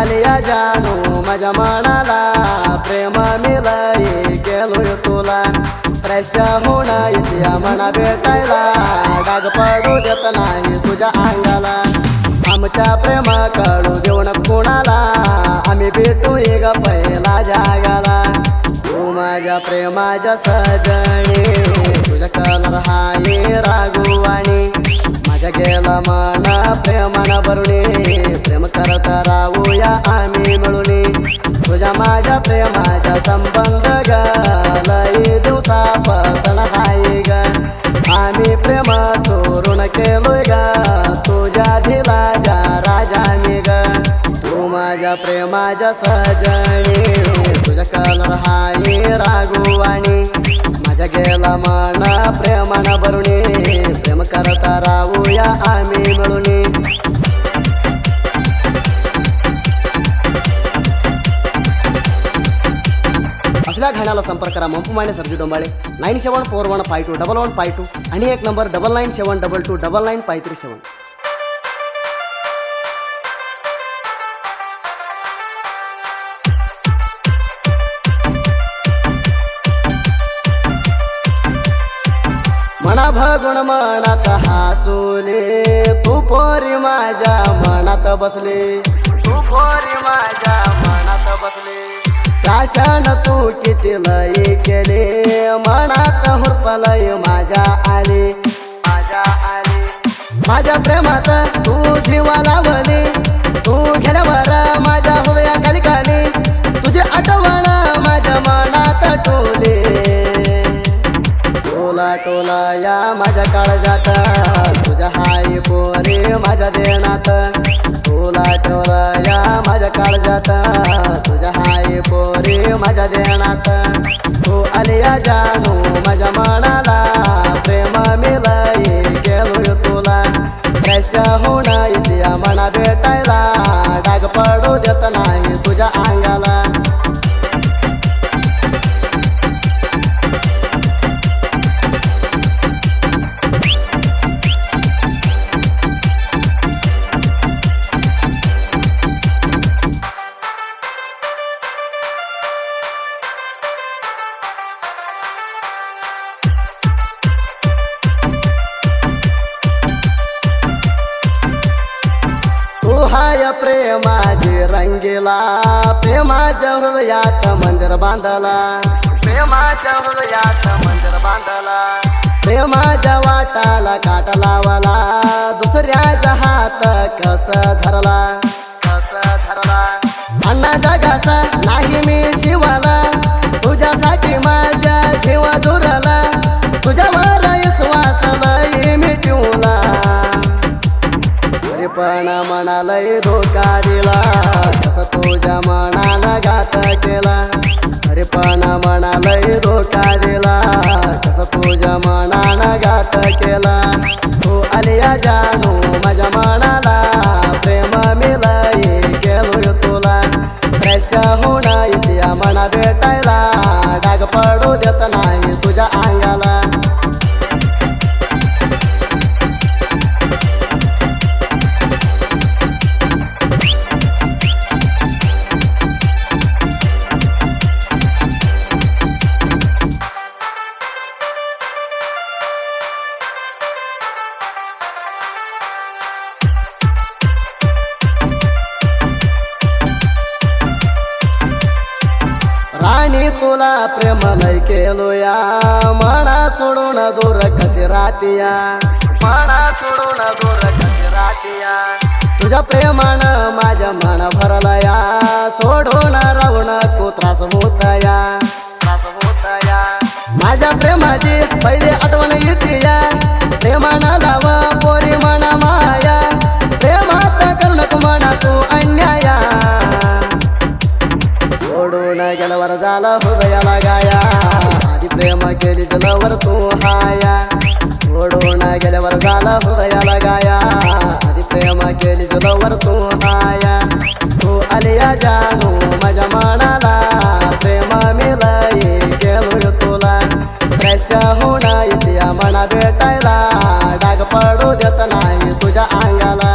आलिया जानू माझ्या मनाला प्रेम मिलई गेलोय तुला प्रेशा होण इतिया मना भेटायला डाग पडू देत नाही तुझ्या अंगाला आमच्या प्रेम कळू देऊ नको कोणाला आम्ही भेटू ग पहिला जागाला तू माझ्या प्रेमाच्या सजणी तुझ्या कलर हाय रागुवाणी माझ्या गेला मना प्रेमाना भरुणी प्रेम करत राहूया आम्ही मिळून तुझ्या माझ्या प्रेमाचा संबंध ग लई दिवसापासून हाय ग आम्ही प्रेम चोरून केलोय ग तुझ्या दिलाच्या राजा मी ग तू माझ्या प्रेमाच्या सजणी तुझ्या कलर हाय रागुवाणी माझ्या गेला मना प्रेमाना भरुणी प्रेम करत राहूया आम्ही मिळून असल्या घाण्याला संपर्क करा मंपू माने सरजी डोंबाळे 9741521152 आणि एक नंबर 997222995337. मना भगुण मनात हासुले तू पोरी माझ्या मनात बसले तू पोरी माझ्या मनात बसले शासन तू किती लई केले मनात हुरपलय माझ्या आले माझ्या प्रेमात तू जीवा लावली तू गेल्यावर माझ्या हृदया कालिकाली तुझी आठवण माझ्या मनात टोले टोला टोला या माझ्या काळजात तुझ्या हाय पोरी माझ्या देण्यात टोला टोला या माझ्या काळजात तुझ्या हाय पोरी माझ्या देण्यात तू आलिया जानू माझ्या मनाला प्रेम मिलई गेलोय तुला प्रेशा होण इतिया मना भेटायला डाग पडू देत नाही तुझ्या अंगाला हाय प्रेमाची रंगीला प्रेमाच्या हृदयात मंदिर बांधला प्रेमाच्या हृदयात मंदिर बांधला प्रेमाच्या वाटाला काट लावला दुसऱ्याचा हात कस धरला अण्णा जगाचा नाही मी शिवाला तुझ्यासाठी माझ्या जीव जुरला तुझ्यावर विश्वास लई मी ठेवला पण मनालय धोका दिला कस तुझ्या मनाला घात केला अरे पण मनालय धोका दिला कस तुझ्या मनाला घात केला तू आलिया जानू माझ्या मनाला प्रेम मिलई गेलोय तुला प्रेशा होण इतिया मना भेटायला डाग पडू देत नाही तुझ्या अंगाला राणी तुला प्रेम लय केलोया मना सोडून दूर कशी राहतीया मना सोडून दूर कशी राहतीया तुझ्या प्रेमानं माझ्या मन भरलया सोडून राहून को त्रास होतया माझ्या प्रेमाची पहिली आठवण येतीया प्रेमानं लाव पोरी मना माया प्रेमात करू नको म्हणा तू अन्याया सोडून गेल्यावर झाला हृदयाला गाया आधी प्रेम केली जलावर तू हाया सोडून गेल्यावर झाला हृदयाला गाया आधी प्रेम केली जलावर तू हाया तू आलिया जानू माझ्या मनाला प्रेम मिलई गेलोय तुला प्रेशा होण इतिया मना भेटायला डाग पडू देत नाही तुझ्या अंगाला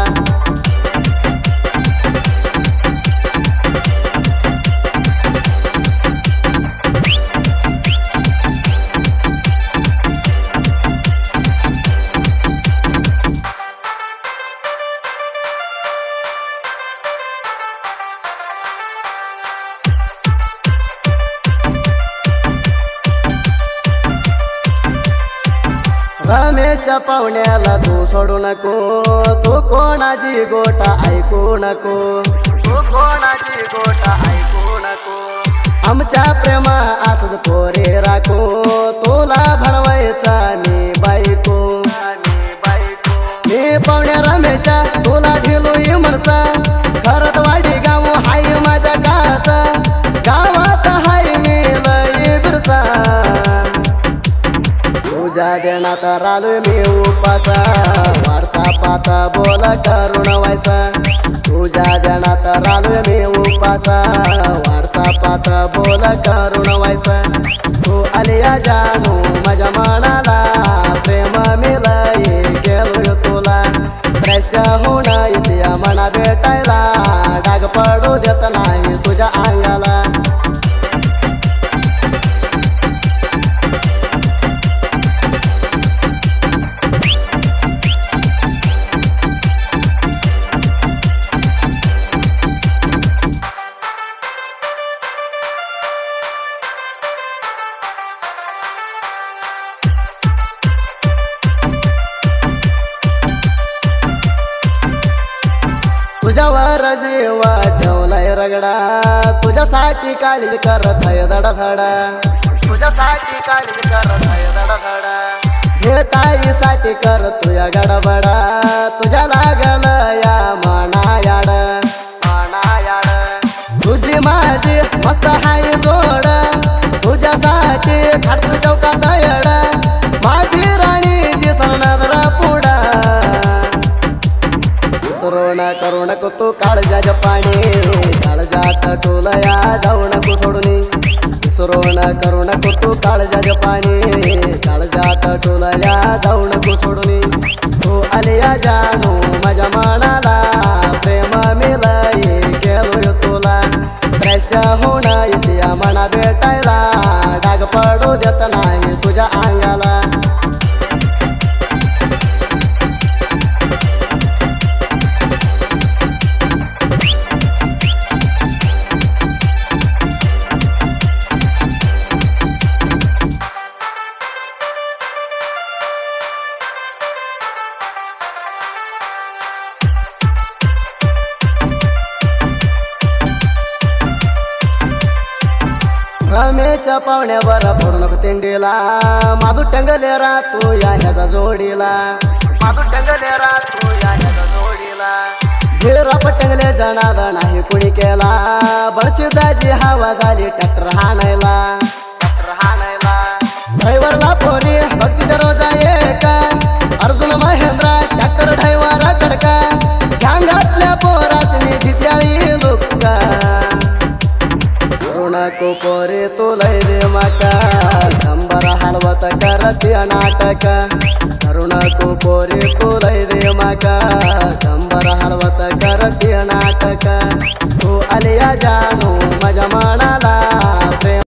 रमेश पाहुण्याला तू सोडू नको तू कोणाची गोटा ऐकू नको तू कोणाची गोटा ऐकू नको आमच्या प्रेमा असंच पोरे राखू तुला भडवायचा मी बायको मी पाहुण्या रमेशा तुला दिलोय म्हणसा खरत वाडी गाव हाय माझ्या कासा गावात हाय मी लई बिरसा तुझ्या देण्यात रालोय मी उपासा व्हॉट्सअपात बोल करून व्हायचा तुझ्या देण्यात रालोय मी उपासा व्हॉट्सअपात बोल करून व्हायचा तू आलिया जानू माझ्या मनाला प्रेम मिलई गेलोय तुला प्रेशा होऊन इथे मना भेटायला डाग पडू देत नाही तुझ्या अंगाला तुझ्यावर जीवा ठेवलाय रगडा तुझ्यासाठी काळजी करत आहे धडधडा तुझ्यासाठी काळजी करत आहे धडधडा भेटाईसाठी कर तुझ्या गडबडा तुझ्या लागल या मनायाड तुझी माझी मस्त हाय जोड तुझ्यासाठी खाडतू चौकात येड माझी राणी दिसणार पुढा सुरोण करू नको तू काळजाच्या पाणी काळजात टोलया जाऊ नको सोडून सुरोण करू नको तू काळजाच्या पाणी काळजात टोलया जाऊ नको सोडून तू आलिया जानू माझ्या मनाला प्रेम मिलई गेलोय तुला प्रेशा होऊन इथे मना भेटायला डाग पडू देत नाही तुझ्या अंगाला रमेश पाहुण्यावर फोडू नको तिंडीला माधू टंगले राहतो या ह्याचा जोडीला माधू टंगले राहतो या ह्याचा जोडीला हिरा पटंगले जनाद नाही कुणी केला बरची दाजी हवा झाली ट्रॅक्टर हाणायला ड्रायव्हरला पोरी भक्ती दरोजा एका अर्जुन महेंद्र ट्रॅक्टर ड्रायव्हर कडका गांगातल्या पोरासनी जित्याळी लोका नको पोरे तुलय रे माका कंबर हलवत करते नाटक नको पोरे तुलय रे माका कंबर हलवत करते नाटक तू आलिया जानू माझ्या